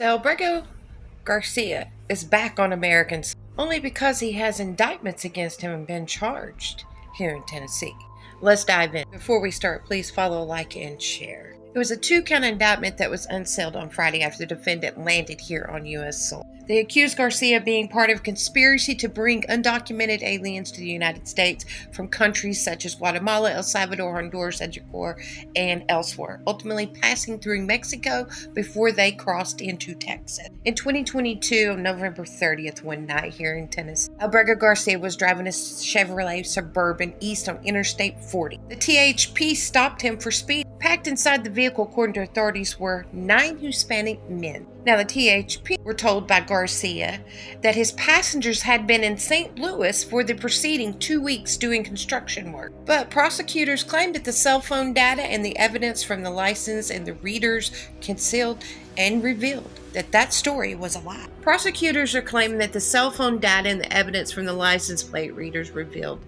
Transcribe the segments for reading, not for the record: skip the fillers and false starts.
So herbrego Garcia is back on American soil only because he has indictments against him and been charged here in Tennessee. Let's dive in. Before we start, please follow, like, and share. It was a 2-count indictment that was unsealed on Friday after the defendant landed here on U.S. soil. They accused Garcia of being part of a conspiracy to bring undocumented aliens to the United States from countries such as Guatemala, El Salvador, Honduras, Ecuador, and elsewhere, ultimately passing through Mexico before they crossed into Texas. In 2022, on November 30th, one night here in Tennessee, herbrego Garcia was driving a Chevrolet Suburban east on Interstate 40. The THP stopped him for speed. Packed inside the vehicle, according to authorities, were 9 Hispanic men. Now, the THP were told by Garcia that his passengers had been in St. Louis for the preceding 2 weeks doing construction work. But prosecutors claimed that the cell phone data and the evidence from the license and the readers concealed and revealed that story was a lie. Prosecutors are claiming that the cell phone data and the evidence from the license plate readers revealed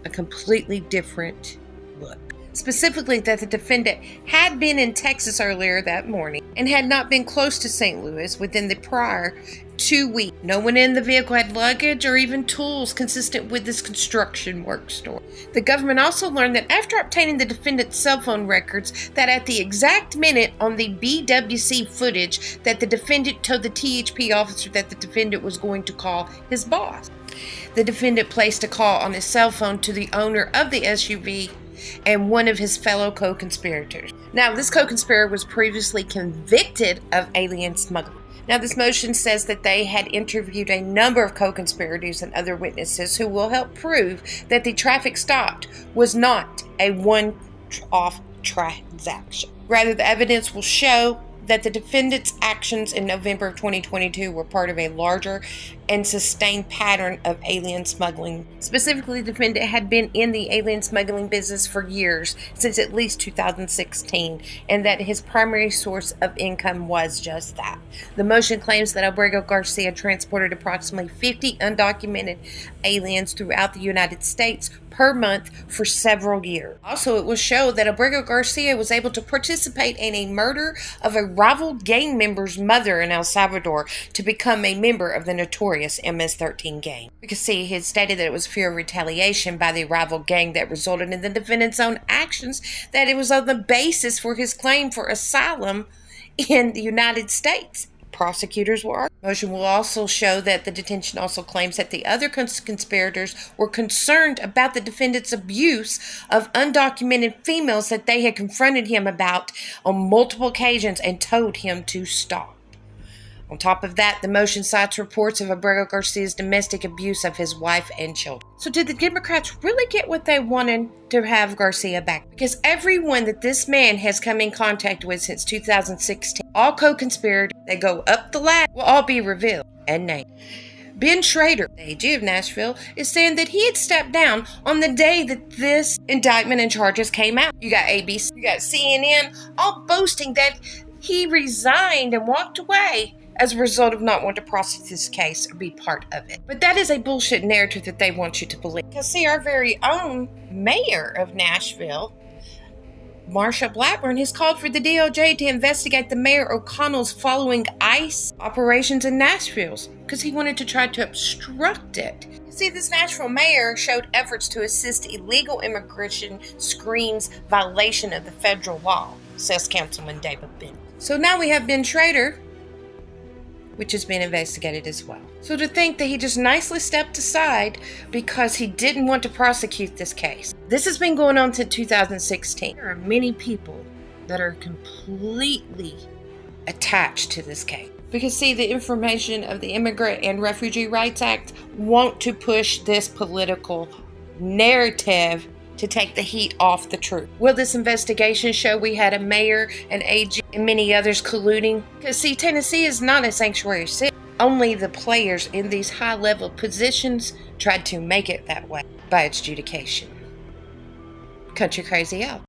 a completely different look. Specifically, that the defendant had been in Texas earlier that morning and had not been close to St. Louis within the prior 2 weeks. No one in the vehicle had luggage or even tools consistent with this construction work story. The government also learned that after obtaining the defendant's cell phone records, that at the exact minute on the BWC footage that the defendant told the THP officer that the defendant was going to call his boss. The defendant placed a call on his cell phone to the owner of the SUV and one of his fellow co-conspirators. Now, this co-conspirator was previously convicted of alien smuggling. Now, this motion says that they had interviewed a number of co-conspirators and other witnesses who will help prove that the traffic stopped was not a one-off transaction. Rather, the evidence will show that the defendant's actions in November of 2022 were part of a larger and sustained pattern of alien smuggling. Specifically, the defendant had been in the alien smuggling business for years, since at least 2016, and that his primary source of income was just that. The motion claims that herbrego Garcia transported approximately 50 undocumented aliens throughout the United States per month for several years. Also, it will show that herbrego Garcia was able to participate in a murder of a rival gang member's mother in El Salvador to become a member of the notorious MS-13 gang. You can see he had stated that it was fear of retaliation by the rival gang that resulted in the defendant's own actions, that it was on the basis for his claim for asylum in the United States. Prosecutors will argue. The motion will also show that the detention also claims that the other conspirators were concerned about the defendant's abuse of undocumented females that they had confronted him about on multiple occasions and told him to stop. On top of that, the motion cites reports of herbrego Garcia's domestic abuse of his wife and children. So did the Democrats really get what they wanted to have Garcia back? Because everyone that this man has come in contact with since 2016, all co-conspirators, they go up the ladder, will all be revealed and named. Ben Schrader, the AG of Nashville, is saying that he had stepped down on the day that this indictment and charges came out. You got ABC, you got CNN, all boasting that he resigned and walked away as a result of not wanting to prosecute this case or be part of it. But that is a bullshit narrative that they want you to believe. Because see, our very own mayor of Nashville, Marsha Blackburn, has called for the DOJ to investigate the Mayor O'Connell's following ICE operations in Nashville because he wanted to try to obstruct it. You see, this Nashville mayor showed efforts to assist illegal immigration screens violation of the federal law, says Councilman David Bennett. So now we have Ben Schrader, which has been investigated as well. So to think that he just nicely stepped aside because he didn't want to prosecute this case. This has been going on since 2016. There are many people that are completely attached to this case. Because see, the information of the Immigrant and Refugee Rights Act want to push this political narrative to take the heat off the truth. Will this investigation show we had a mayor, an AG, and many others colluding? Because see, Tennessee is not a sanctuary city. Only the players in these high-level positions tried to make it that way by its adjudication. Country Crazy out.